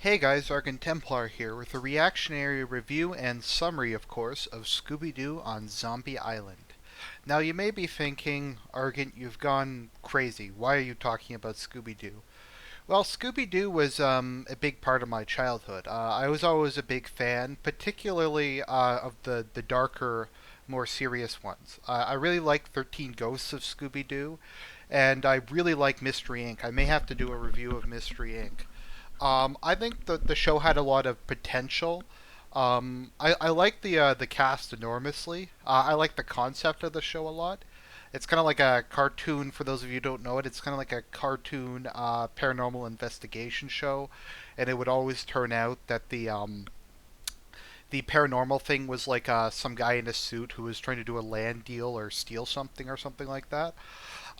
Hey guys, Argent here with a reactionary review and summary, of course, of Scooby-Doo on Zombie Island. Now you may be thinking, Argent, you've gone crazy. Why are you talking about Scooby-Doo? Well, Scooby-Doo was a big part of my childhood. I was always a big fan, particularly of the darker, more serious ones. I really like 13 Ghosts of Scooby-Doo, and I really like Mystery Inc. I may have to do a review of Mystery Inc. I think the show had a lot of potential. I like the cast enormously. I like the concept of the show a lot. It's kind of like a cartoon. For those of you who don't know it, it's kind of like a cartoon paranormal investigation show, and it would always turn out that the paranormal thing was like some guy in a suit who was trying to do a land deal or steal something or something like that.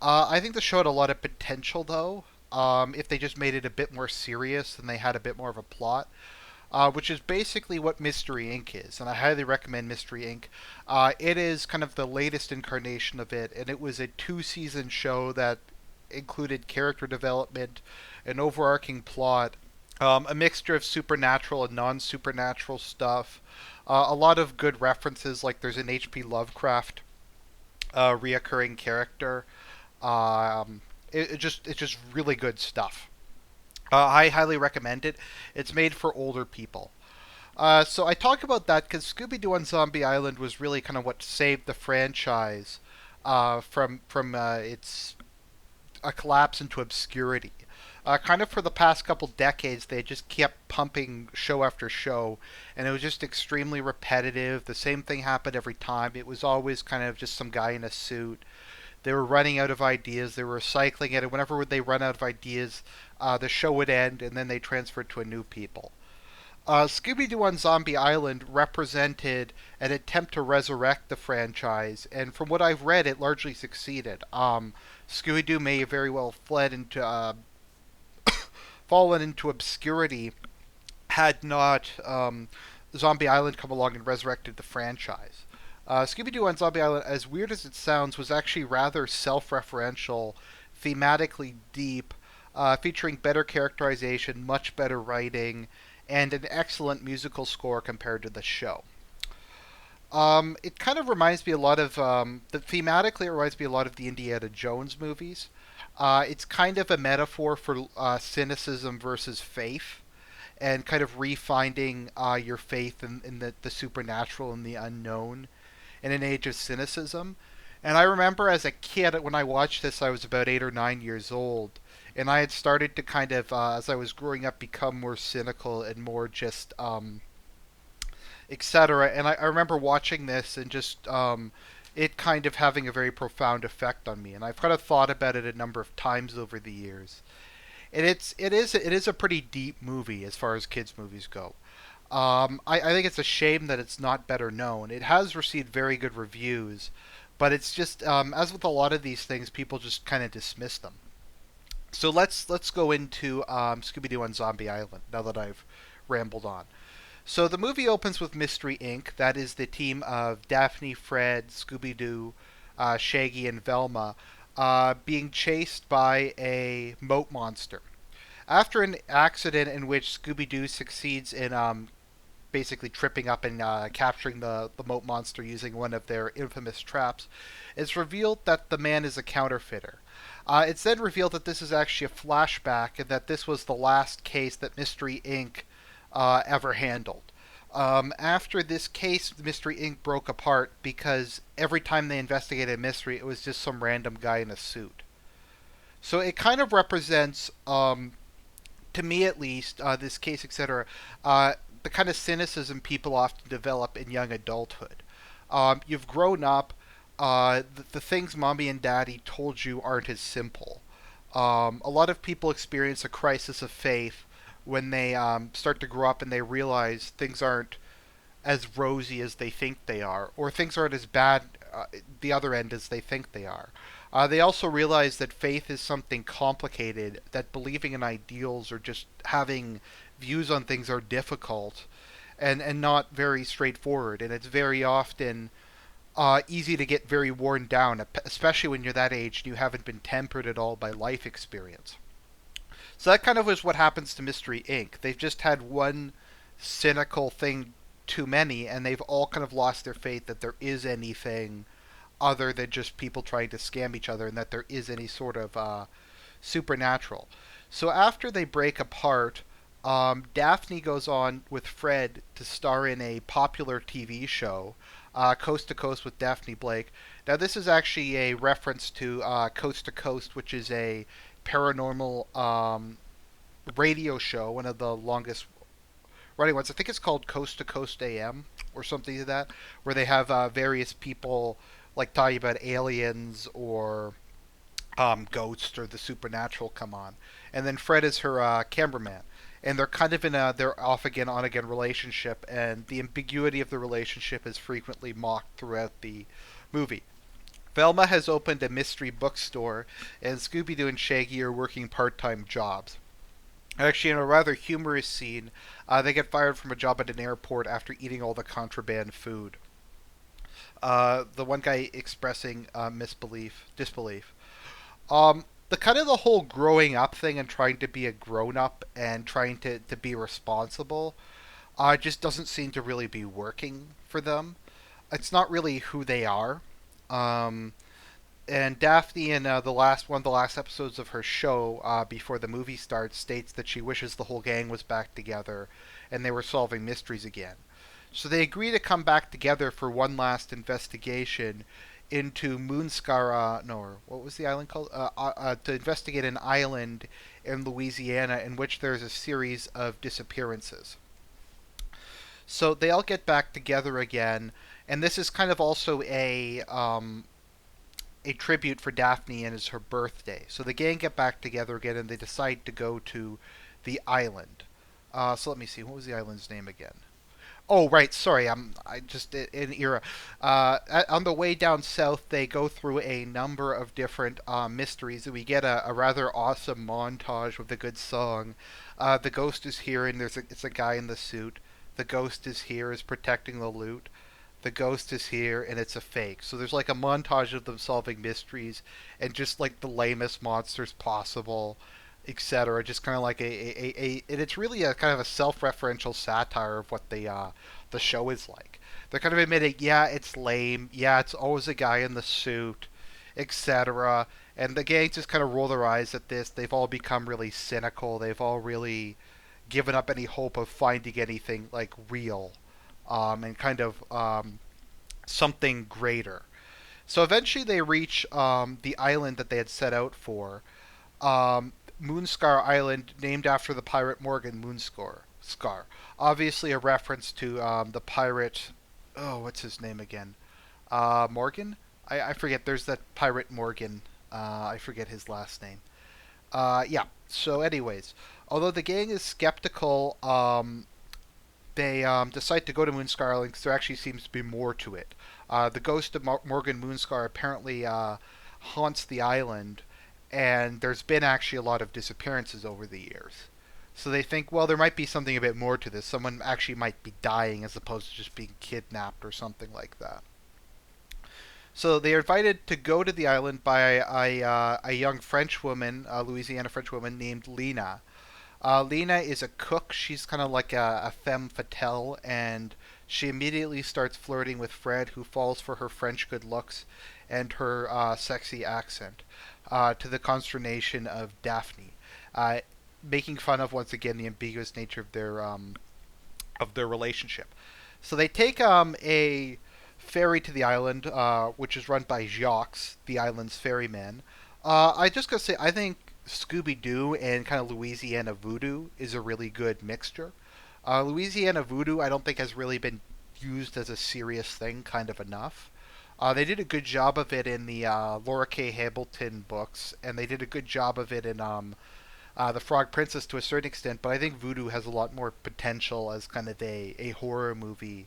I think the show had a lot of potential, though. If they just made it a bit more serious and they had a bit more of a plot, which is basically what Mystery Inc. is, and I highly recommend Mystery Inc. It is kind of the latest incarnation of it, and it was a two-season show that included character development, an overarching plot, a mixture of supernatural and non-supernatural stuff, a lot of good references, like there's an H.P. Lovecraft reoccurring character. Um, it's just really good stuff. I highly recommend it. It's made for older people. So I talk about that because Scooby Doo on Zombie Island was really kind of what saved the franchise from its a collapse into obscurity. Kind of for the past couple decades, they just kept pumping show after show, and it was just extremely repetitive. The same thing happened every time. It was always kind of just some guy in a suit. They were running out of ideas. They were recycling it, and whenever they run out of ideas, the show would end, and then they transferred to a new people. Scooby Doo on Zombie Island represented an attempt to resurrect the franchise, and from what I've read, it largely succeeded. Scooby Doo may very well fled into fallen into obscurity had not Zombie Island come along and resurrected the franchise. Scooby Doo on Zombie Island, as weird as it sounds, was actually rather self referential, thematically deep, featuring better characterization, much better writing, and an excellent musical score compared to the show. It kind of reminds me a lot of, thematically, it reminds me a lot of the Indiana Jones movies. It's kind of a metaphor for cynicism versus faith, and kind of refinding your faith in the supernatural and the unknown in an age of cynicism. And I remember as a kid, when I watched this, I was about 8 or 9 years old, and I had started to kind of, as I was growing up, become more cynical and more just, etc. And I remember watching this and just it kind of having a very profound effect on me. And I've kind of thought about it a number of times over the years. And it is a pretty deep movie as far as kids movies go. I think it's a shame that it's not better known. It has received very good reviews, but it's just as with a lot of these things, people just kind of dismiss them. So let's go into Scooby Doo on Zombie Island now that I've rambled on. So the movie opens with Mystery Inc. That is the team of Daphne, Fred, Scooby Doo, Shaggy, and Velma being chased by a moat monster. After an accident in which Scooby Doo succeeds in basically tripping up and capturing the moat monster using one of their infamous traps, it's revealed that the man is a counterfeiter. It's then revealed that this is actually a flashback and that this was the last case that Mystery Inc. Ever handled. After this case, Mystery Inc. broke apart because every time they investigated a mystery, it was just some random guy in a suit. So it kind of represents, to me at least, this case, etc., the kind of cynicism people often develop in young adulthood. You've grown up, the things mommy and daddy told you aren't as simple. A lot of people experience a crisis of faith when they start to grow up and they realize things aren't as rosy as they think they are, or things aren't as bad the other end as they think they are. They also realize that faith is something complicated, that believing in ideals or just having views on things are difficult and not very straightforward. And it's very often easy to get very worn down, especially when you're that age and you haven't been tempered at all by life experience. So that kind of is what happens to Mystery Inc. They've just had one cynical thing too many, and they've all kind of lost their faith that there is anything other than just people trying to scam each other, and that there is any sort of supernatural. So after they break apart, Daphne goes on with Fred to star in a popular TV show, Coast to Coast with Daphne Blake. Now, this is actually a reference to Coast to Coast, which is a paranormal radio show, one of the longest running ones. I think it's called Coast to Coast AM or something like that, where they have various people like talking about aliens or ghosts or the supernatural come on, and then Fred is her cameraman, and they're kind of in a they're off again on again relationship, and the ambiguity of the relationship is frequently mocked throughout the movie. Velma has opened a mystery bookstore, and Scooby-Doo and Shaggy are working part-time jobs. Actually, in a rather humorous scene, they get fired from a job at an airport after eating all the contraband food. The one guy expressing disbelief. The kind of the whole growing up thing and trying to be a grown up and trying to be responsible just doesn't seem to really be working for them. It's not really who they are. Um, and Daphne, in one of the last episodes of her show before the movie starts, states that she wishes the whole gang was back together and they were solving mysteries again. So they agree to come back together for one last investigation into Moonscar. No, what was the island called? To investigate an island in Louisiana in which there's a series of disappearances. So they all get back together again, and this is kind of also a tribute for Daphne, and it's her birthday. So the gang get back together again, and they decide to go to the island. So let me see. What was the island's name again? Oh, right. Sorry, I just in era. On the way down south, they go through a number of different mysteries, and we get a rather awesome montage with a good song. The ghost is here, and it's a guy in the suit. The ghost is here, is protecting the loot. The ghost is here, and it's a fake. So there's like a montage of them solving mysteries, and just like the lamest monsters possible, etc. Just kind of like and it's really a kind of a self-referential satire of what the show is like. They're kind of admitting, yeah, it's lame, yeah, it's always a guy in the suit, etc. And the gang just kind of roll their eyes at this. They've all become really cynical. They've all really given up any hope of finding anything like real, and kind of something greater. So eventually they reach the island that they had set out for. Um, Moonscar Island, named after the pirate Morgan Moonscar. Obviously a reference to the pirate. Oh, what's his name again? Morgan? I forget. There's that pirate Morgan. I forget his last name. Yeah. So, anyways, although the gang is skeptical, they decide to go to Moonscar Island because there actually seems to be more to it. The ghost of Morgan Moonscar apparently haunts the island, and there's been actually a lot of disappearances over the years. So they think, well, there might be something a bit more to this. Someone actually might be dying as opposed to just being kidnapped or something like that. So they are invited to go to the island by a young French woman, a Louisiana French woman named Lena. Lena is a cook. She's kind of like a femme fatale, and she immediately starts flirting with Fred, who falls for her French good looks and her sexy accent, to the consternation of Daphne, uh, making fun of once again the ambiguous nature of their relationship. So they take a ferry to the island, which is run by Jacques, the island's ferryman. I just gotta say, I think Scooby-Doo and kind of Louisiana Voodoo is a really good mixture. Louisiana Voodoo, I don't think has really been used as a serious thing kind of enough. They did a good job of it in the Laura K. Hamilton books, and they did a good job of it in The Frog Princess to a certain extent, but I think Voodoo has a lot more potential as kind of a horror movie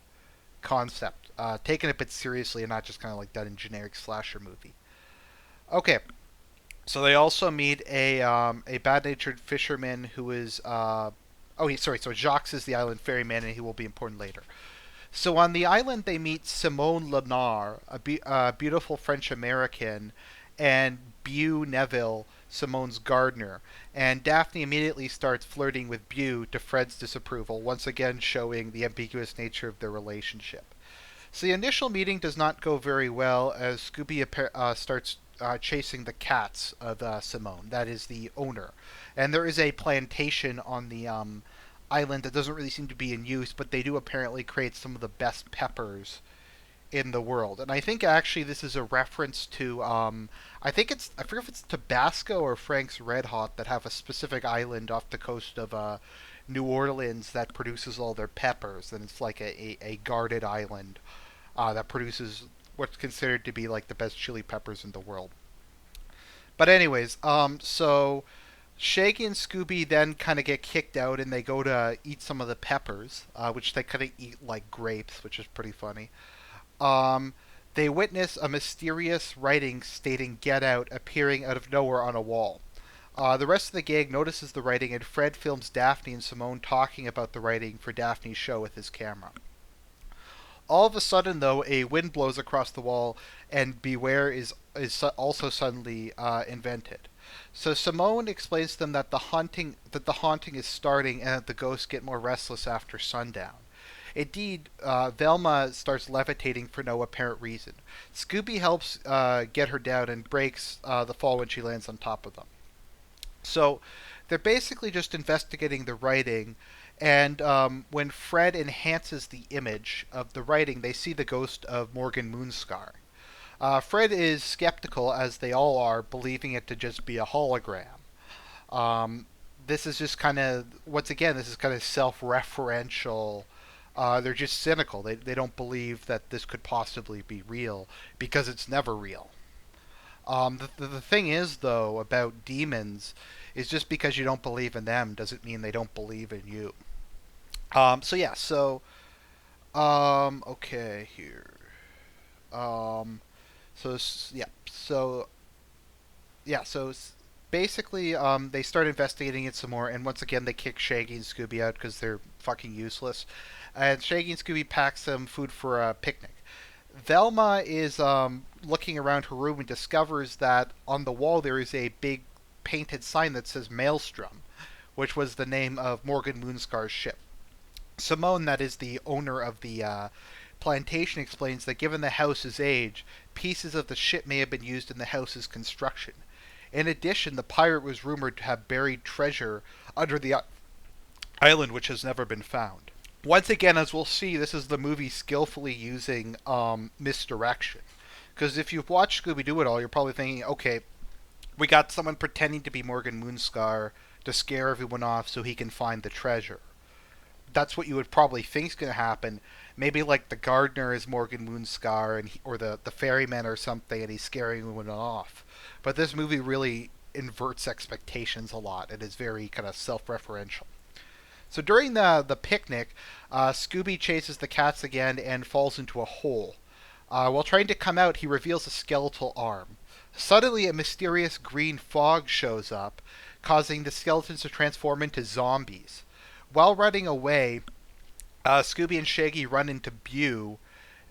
concept, taken a bit seriously and not just kind of like done in generic slasher movie. Okay, so they also meet a bad-natured fisherman who is sorry. So Jacques is the island ferryman, and he will be important later. So on the island, they meet Simone Lenard, a beautiful French American, and Beau Neville, Simone's gardener, and Daphne immediately starts flirting with Bew to Fred's disapproval, once again showing the ambiguous nature of their relationship. So the initial meeting does not go very well as Scooby starts chasing the cats of Simone, that is the owner. And there is a plantation on the island that doesn't really seem to be in use, but they do apparently create some of the best peppers in the world. And I think actually this is a reference to I forget if it's Tabasco or Frank's Red Hot that have a specific island off the coast of New Orleans that produces all their peppers, and it's like a guarded island that produces what's considered to be like the best chili peppers in the world. But anyways, so Shaggy and Scooby then kind of get kicked out and they go to eat some of the peppers, which they kind of eat like grapes, which is pretty funny. Um, they witness a mysterious writing stating "Get Out" appearing out of nowhere on a wall. The rest of the gang notices the writing, and Fred films Daphne and Simone talking about the writing for Daphne's show with his camera. All of a sudden, though, a wind blows across the wall, and "Beware" is also suddenly invented. So Simone explains to them that the haunting is starting, and that the ghosts get more restless after sundown. Indeed, Velma starts levitating for no apparent reason. Scooby helps get her down and breaks the fall when she lands on top of them. So they're basically just investigating the writing, and when Fred enhances the image of the writing, they see the ghost of Morgan Moonscar. Fred is skeptical, as they all are, believing it to just be a hologram. This is just kind of, once again, this is kind of self-referential. They're just cynical. They don't believe that this could possibly be real because it's never real. The thing is, though, about demons is just because you don't believe in them doesn't mean they don't believe in you. So yeah, so okay here. Um, so yeah, so basically, they start investigating it some more, and once again, they kick Shaggy and Scooby out because they're fucking useless. And Shaggy and Scooby pack some food for a picnic. Velma is looking around her room and discovers that on the wall there is a big painted sign that says Maelstrom, which was the name of Morgan Moonscar's ship. Simone, that is the owner of the plantation, explains that given the house's age, pieces of the ship may have been used in the house's construction. In addition, the pirate was rumored to have buried treasure under the island, which has never been found. Once again, as we'll see, this is the movie skillfully using misdirection. Because if you've watched Scooby-Doo at all, you're probably thinking, okay, we got someone pretending to be Morgan Moonscar to scare everyone off so he can find the treasure. That's what you would probably think is going to happen. Maybe like the gardener is Morgan Moonscar, or the ferryman or something, and he's scaring everyone off. But this movie really inverts expectations a lot. It is very kind of self-referential. So during the picnic, Scooby chases the cats again and falls into a hole. While trying to come out, he reveals a skeletal arm. Suddenly, a mysterious green fog shows up, causing the skeletons to transform into zombies. While running away, Scooby and Shaggy run into Bew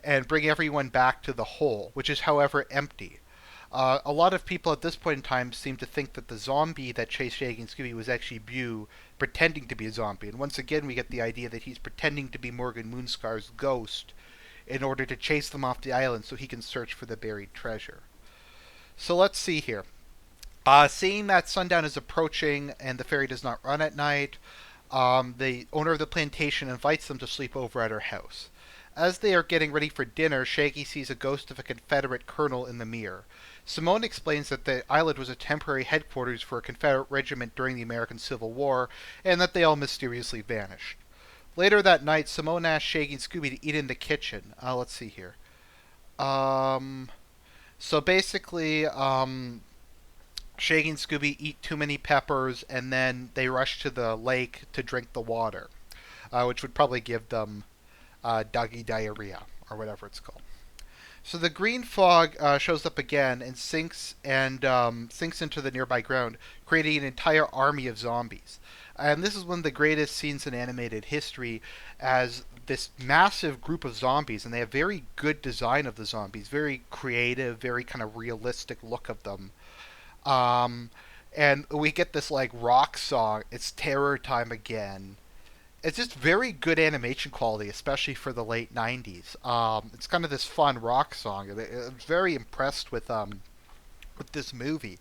and bring everyone back to the hole, which is, however, empty. A lot of people at this point in time seem to think that the zombie that chased Shaggy and Scooby was actually Bew pretending to be a zombie. And once again, we get the idea that he's pretending to be Morgan Moonscar's ghost in order to chase them off the island so he can search for the buried treasure. So let's see here. Seeing that sundown is approaching and the ferry does not run at night, the owner of the plantation invites them to sleep over at her house. As they are getting ready for dinner, Shaggy sees a ghost of a Confederate colonel in the mirror. Simone explains that the island was a temporary headquarters for a Confederate regiment during the American Civil War, and that they all mysteriously vanished. Later that night, Simone asks Shaggy and Scooby to eat in the kitchen. Let's see here. So basically, Shaggy and Scooby eat too many peppers, and then they rush to the lake to drink the water, which would probably give them doggy diarrhea, or whatever it's called. So the green fog shows up again and sinks into the nearby ground, creating an entire army of zombies. And this is one of the greatest scenes in animated history, as this massive group of zombies, and they have very good design of the zombies, very creative, very kind of realistic look of them. Um, And we get this like rock song. It's terror time again. It's just very good animation quality, especially for the late '90s. It's kind of this fun rock song. I'm very impressed with this movie,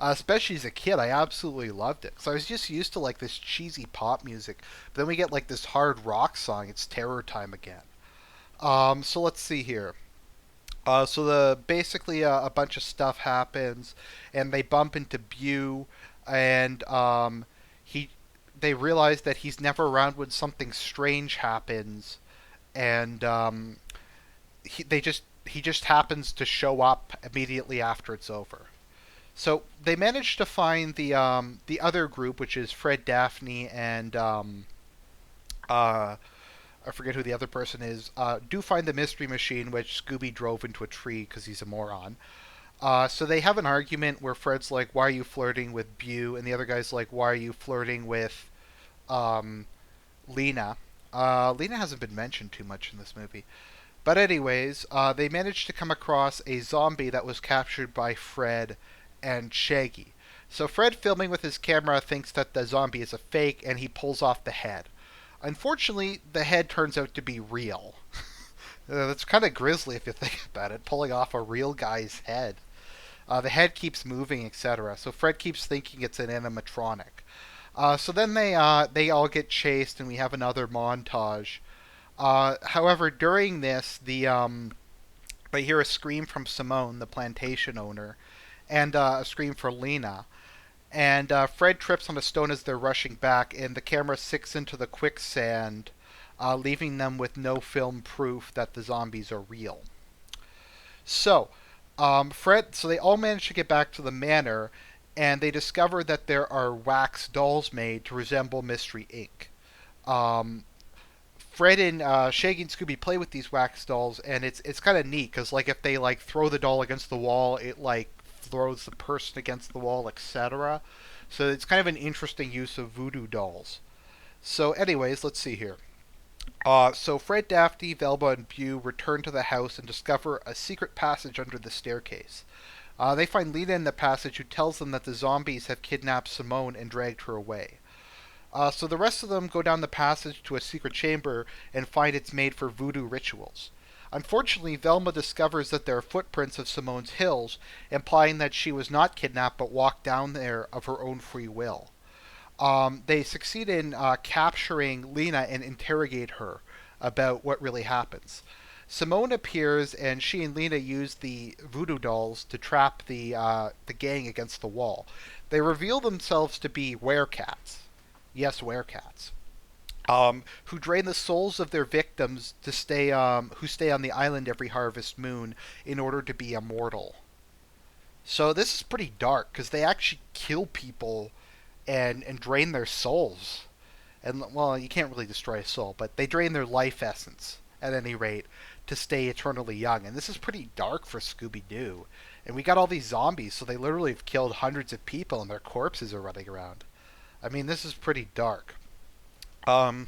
especially as a kid. I absolutely loved it. So I was just used to like this cheesy pop music, but then we get like this hard rock song. It's terror time again. So let's see here. So the basically a bunch of stuff happens, and they bump into Bew, and he they realize that he's never around when something strange happens, and he just happens to show up immediately after it's over. So they manage to find the other group, which is Fred, Daphne, and uh, I forget who the other person is. Do find the mystery machine, which Scooby drove into a tree because he's a moron. So they have an argument where Fred's like, "Why are you flirting with Bew?" and the other guy's like, "Why are you flirting with um, Lena?" Lena hasn't been mentioned too much in this movie. But anyways, they managed to come across a zombie that was captured by Fred and Shaggy. So Fred, filming with his camera, thinks that the zombie is a fake, and he pulls off the head. Unfortunately, the head turns out to be real. That's kind of grisly if you think about it, pulling off a real guy's head. The head keeps moving, etc. So Fred keeps thinking it's an animatronic. So then they all get chased, and we have another montage. However, during this, they hear a scream from Simone, the plantation owner, and a scream for Lena. And Fred trips on a stone as they're rushing back, and the camera sinks into the quicksand, leaving them with no film proof that the zombies are real. So, so they all manage to get back to the manor, and they discover that there are wax dolls made to resemble Mystery Inc. Um, Fred and Shaggy and Scooby play with these wax dolls, and it's kind of neat because like if they like throw the doll against the wall, it like throws the person against the wall, etc. So it's kind of an interesting use of voodoo dolls. So, anyways, let's see here. So Fred, Daphne, Velma, and Bew return to the house and discover a secret passage under the staircase. They find Lena in the passage, who tells them that the zombies have kidnapped Simone and dragged her away. So the rest of them go down the passage to a secret chamber and find it's made for voodoo rituals. Unfortunately, Velma discovers that there are footprints of Simone's hills, implying that she was not kidnapped but walked down there of her own free will. They succeed in capturing Lena and interrogate her about what really happens. Simone appears, and she and Lena use the voodoo dolls to trap the gang against the wall. They reveal themselves to be werecats. Yes, werecats. Who drain the souls of their victims to stay who stay on the island every harvest moon in order to be immortal. So this is pretty dark because they actually kill people and drain their souls. And well, you can't really destroy a soul, but they drain their life essence at any rate to stay eternally young. And this is pretty dark for Scooby-Doo. And we got all these zombies, so they literally have killed hundreds of people and their corpses are running around. I mean, this is pretty dark. Um,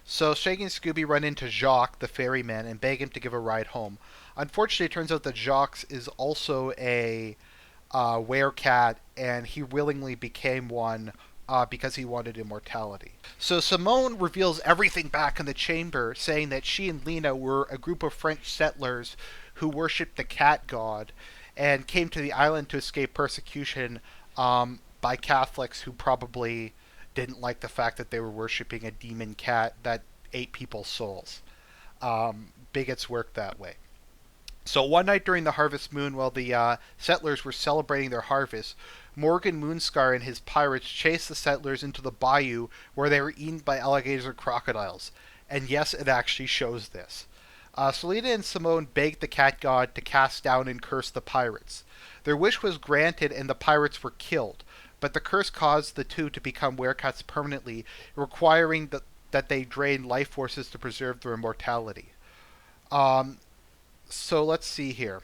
so Shaggy and Scooby run into Jacques, the ferryman, and beg him to give a ride home. Unfortunately, it turns out that Jacques is also a werecat, and he willingly became one because he wanted immortality. So Simone reveals everything back in the chamber, saying that she and Lena were a group of French settlers who worshipped the cat god and came to the island to escape persecution by Catholics who probably didn't like the fact that they were worshipping a demon cat that ate people's souls. Bigots work that way. So one night during the harvest moon, while the settlers were celebrating their harvest, Morgan Moonscar and his pirates chased the settlers into the bayou where they were eaten by alligators and crocodiles. And yes, it actually shows this. Selena and Simone begged the cat god to cast down and curse the pirates. Their wish was granted and the pirates were killed, but the curse caused the two to become werecats permanently, requiring that they drain life forces to preserve their immortality. Um, so let's see here.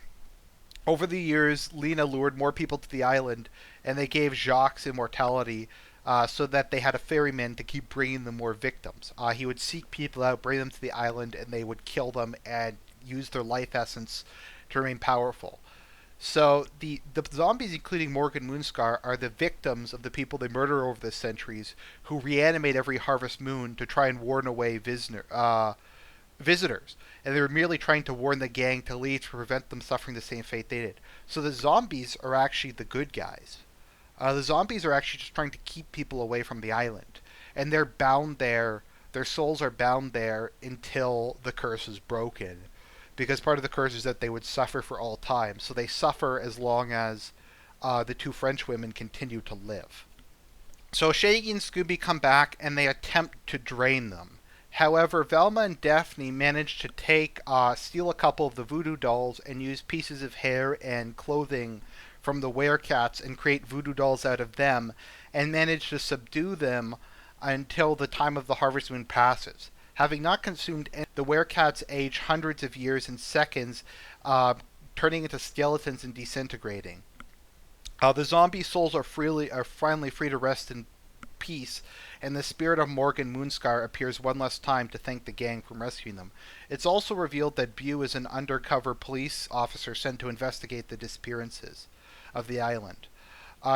Over the years, Lena lured more people to the island, and they gave Jacques immortality so that they had a ferryman to keep bringing them more victims. He would seek people out, bring them to the island, and they would kill them and use their life essence to remain powerful. So the zombies, including Morgan Moonscar, are the victims of the people they murder over the centuries, who reanimate every harvest moon to try and warn away visitors. And they were merely trying to warn the gang to leave to prevent them suffering the same fate they did. So the zombies are actually the good guys. The zombies are actually just trying to keep people away from the island, and they're bound there. Their souls are bound there until the curse is broken, because part of the curse is that they would suffer for all time. So they suffer as long as the two French women continue to live. So Shaggy and Scooby come back and they attempt to drain them. However, Velma and Daphne manage to steal a couple of the voodoo dolls and use pieces of hair and clothing from the wererats and create voodoo dolls out of them, and manage to subdue them until the time of the harvest moon passes. Having not consumed any, the werecats age hundreds of years in seconds, turning into skeletons and disintegrating. The zombie souls are finally free to rest in peace, and the spirit of Morgan Moonscar appears one last time to thank the gang for rescuing them. It's also revealed that Bew is an undercover police officer sent to investigate the disappearances of the island.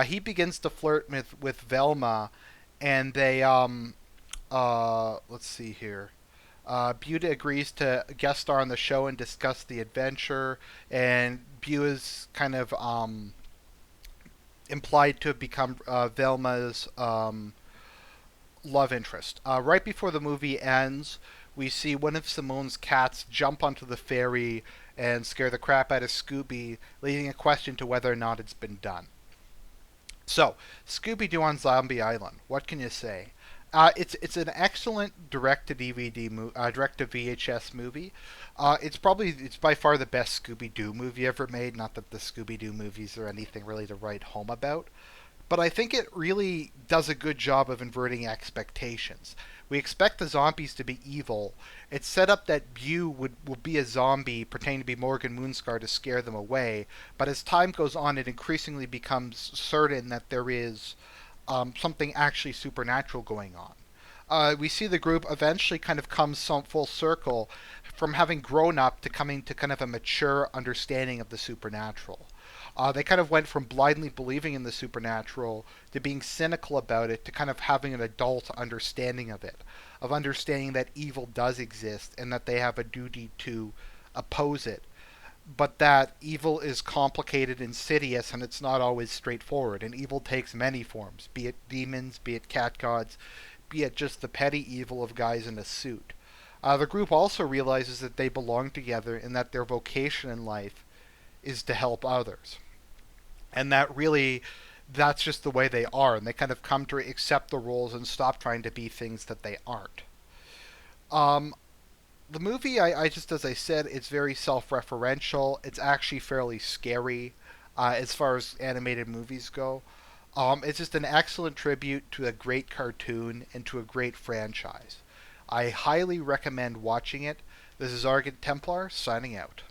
He begins to flirt with Velma, and they let's see here. Buda agrees to guest star on the show and discuss the adventure, and Bew is kind of implied to have become Velma's love interest. Right before the movie ends, we see one of Simone's cats jump onto the ferry and scare the crap out of Scooby, leaving a question to whether or not it's been done. So, Scooby-Doo on Zombie Island. What can you say? It's an excellent direct to DVD direct to VHS movie. It's by far the best Scooby-Doo movie ever made. Not that the Scooby-Doo movies are anything really to write home about, but I think it really does a good job of inverting expectations. We expect the zombies to be evil. It's set up that Bew will be a zombie pretending to be Morgan Moonscar to scare them away, but as time goes on, it increasingly becomes certain that there is something actually supernatural going on. We see the group eventually kind of come some full circle from having grown up to coming to kind of a mature understanding of the supernatural. They kind of went from blindly believing in the supernatural to being cynical about it to kind of having an adult understanding of it, of understanding that evil does exist and that they have a duty to oppose it, but that evil is complicated, insidious, and it's not always straightforward. And evil takes many forms, be it demons, be it cat gods, be it just the petty evil of guys in a suit. The group also realizes that they belong together and that their vocation in life is to help others. And that really, that's just the way they are, and they kind of come to accept the roles and stop trying to be things that they aren't. Um, the movie, I just, as I said, it's very self-referential. It's actually fairly scary as far as animated movies go. It's just an excellent tribute to a great cartoon and to a great franchise. I highly recommend watching it. This is Argent Templar signing out.